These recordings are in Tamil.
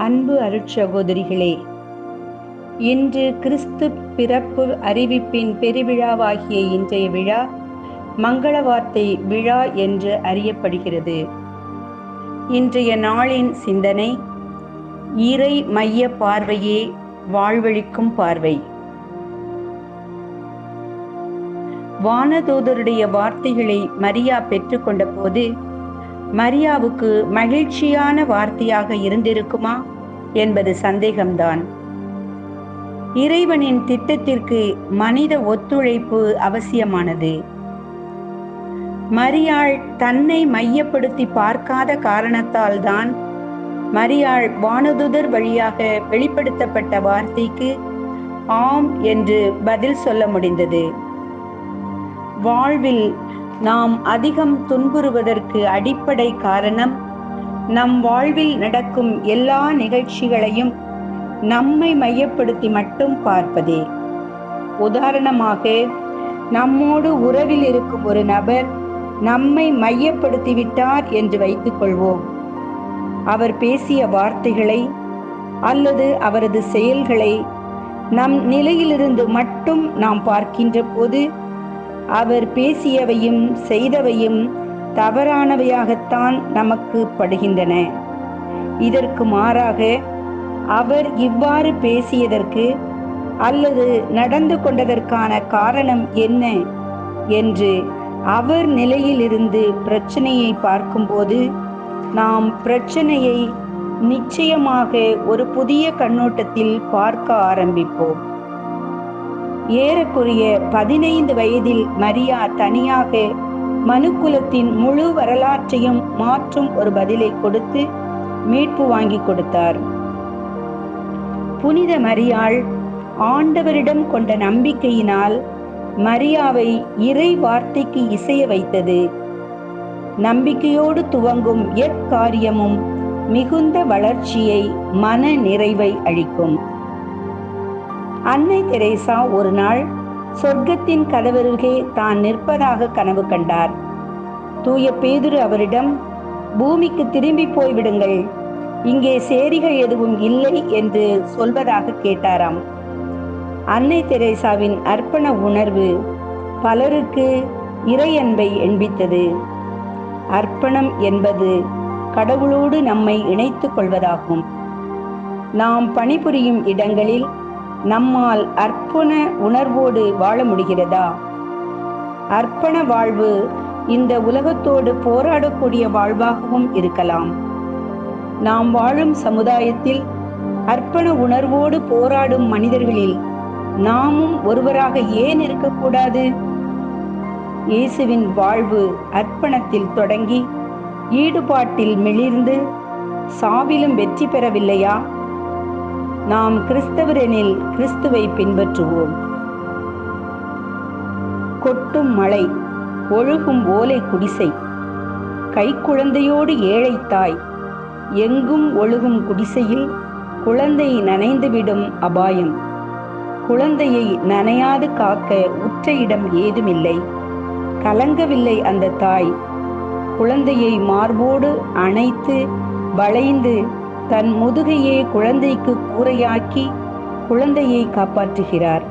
அன்பு அருட்சகோதரிகளே, இன்று கிறிஸ்து பிறப்பு அறிவிப்பின் பெருவிழாவாகிய இன்றைய விழா மங்கள வார்த்தை விழா என்று அறியப்படுகிறது. இன்றைய நாளின் சிந்தனை, இறை மைய பார்வையே வாழ்வழிக்கும் பார்வை. வானதூதருடைய வார்த்தைகளை மரியா பெற்றுக்கொண்ட போது மரியாவுக்கு மகிழ்ச்சியான வார்த்தையாக இருந்திருக்குமா என்பது சந்தேகம்தான். இறைவனின் திட்டத்திற்கு மனித ஒத்துழைப்பு அவசியமானது. மரியாள் தன்னை மையப்படுத்தி பார்க்காத காரணத்தால் தான் மரியாள் வானதூதர் வழியாக வெளிப்படுத்தப்பட்ட வார்த்தைக்கு ஆம் என்று பதில் சொல்ல முடிந்தது. வாழ்வில் நாம் அதிகம் துன்புறுவதற்கு அடிப்படை காரணம், நம் வாழ்வில் நடக்கும் எல்லா நிகழ்ச்சிகளையும் நம்மை மையப்படுத்தி மட்டும் பார்ப்பதே. உதாரணமாக, நம்மோடு உறவில் இருக்கும் ஒரு நபர் நம்மை மையப்படுத்திவிட்டார் என்று வைத்துக் கொள்வோம். அவர் பேசிய வார்த்தைகளை அல்லது அவரது செயல்களை நம் நிலையிலிருந்து மட்டும் நாம் பார்க்கின்ற போது அவர் பேசியவையும் செய்தவையும் தவறானவையாகத்தான் நமக்கு படுகின்றன. இதற்கு மாறாக, அவர் இவ்வாறு பேசியதற்கு அல்லது நடந்து கொண்டதற்கான காரணம் என்ன என்று அவர் நிலையிலிருந்து பிரச்சனையை பார்க்கும்போது நாம் பிரச்சனையை நிச்சயமாக ஒரு புதிய கண்ணோட்டத்தில் பார்க்க ஆரம்பிப்போம். ஏறக்குறைய 15 வயதில் மரியா தனியாக மனுக்குலத்தின் முழு வரலாற்றையும் மாற்றும் ஒரு பதிலை கொடுத்து மீட்பு வாங்கி கொடுத்தார். புனித மரியாள் ஆண்டவரிடம் கொண்ட நம்பிக்கையினால் மரியாவை இறை வார்த்தைக்கு இசைய வைத்தது. நம்பிக்கையோடு துவங்கும் எக்காரியமும் மிகுந்த வளர்ச்சியை, மன நிறைவை அளிக்கும். அன்னை தெரேசா ஒரு நாள் சொர்க்கத்தின் கதவருகே தான் நிற்பதாக கனவு கண்டார். தூய பேதுரு அவரிடம், பூமிக்கு திரும்பி போய்விடுங்கள், இங்கே சேரிகள் எதுவும் இல்லை என்று சொல்வதாக கேட்டாராம். அன்னை தெரேசாவின் அர்ப்பண உணர்வு பலருக்கு இறையன்பை எண்பித்தது. அர்ப்பணம் என்பது கடவுளோடு நம்மை இணைத்துக் கொள்வதாகும். நாம் பணிபுரியும் இடங்களில் நம்மால் அர்ப்பண உணர்வோடு வாழ முடிகிறதா? அர்ப்பண வாழ்வு இந்த உலகத்தோடு போராடக்கூடிய வாழ்வாகவும் இருக்கலாம். நாம் வாழும் சமுதாயத்தில் அர்ப்பண உணர்வோடு போராடும் மனிதர்களில் நாமும் ஒருவராக ஏன் இருக்கக்கூடாது? இயேசுவின் வாழ்வு அர்ப்பணத்தில் தொடங்கி ஈடுபாட்டில் மிளிர்ந்து சாவிலும் வெற்றி பெறவில்லையா? நாம் கிறிஸ்தவரெனில் கிறிஸ்துவை பின்பற்றுவோம். கொட்டும் மழை, ஒழுகும் ஓலை குடிசை, கைக்குழந்தையோடு ஏழை தாய், எங்கும் ஒழுகும் குடிசையில் குழந்தை நனைந்துவிடும் அபாயம். குழந்தையை நனையாது காக்க உற்ற இடம் ஏதுமில்லை. கலங்கவில்லை அந்த தாய். குழந்தையை மார்போடு அணைத்து வளைந்து தன் முதுகையே குழந்தைக்கு கூரையாக்கி குழந்தையை காப்பாற்றுகிறார்.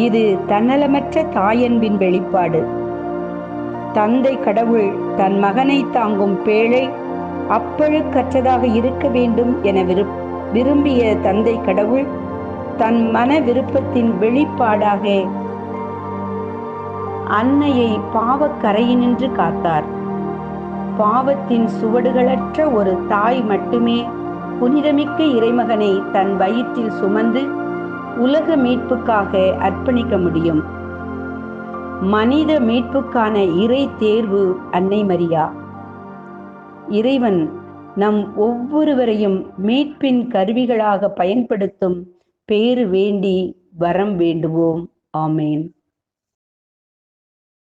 இது தன்னலமற்ற தாயன்பின் வெளிப்பாடு. தந்தை கடவுள் தன் மகனை தாங்கும் பேழை அப்பழுக்கற்றதாக இருக்க வேண்டும் என விரும்பிய தந்தை கடவுள் தன் மன விருப்பத்தின் வெளிப்பாடாக அன்னையை பாவக்கரையினின்று காத்தார். பாவத்தின் சுவடுகளற்ற ஒரு தாய் மட்டுமே புனிதமிக்க இறைமகனை தன் வயிற்றில் சுமந்து உலக மீட்புக்காக அர்ப்பணிக்க முடியும். மனித மீட்புக்கான இறை தேர்வு அன்னை மரியா. இறைவன் நம் ஒவ்வொருவரையும் மீட்பின் கருவிகளாக பயன்படுத்தும் பேறு வேண்டி வரம் வேண்டுவோம். ஆமேன்.